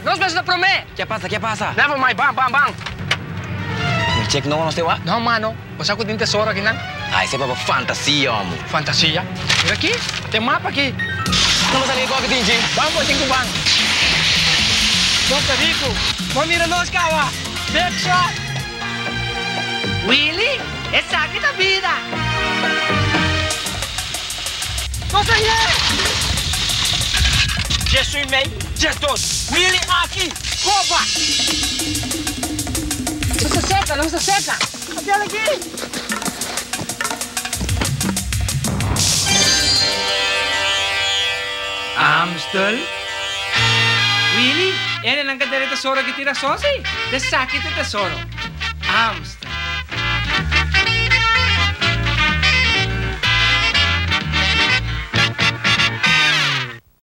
Non smesso per me! Che passa? Never mind, bang! Cek no ste wa? No, mano. Basta ko din tesoro aqui, não? Ai, isso é pra fantasia, amo. Fantasia? Mira aqui, tem mapa aqui. Não vai salir igual que tem, Vamos, tem bang. Don't rico. Vamos mira nós, kawa. Back shot. Willie, essa aqui da vida. Nossa, Je suis mei, je dos. Willie aqui, coba. Não se seca. Até aqui. Amstel. Willie, yan ang kadali tesoro que tira sosi. De sakit tesoro. Amstel.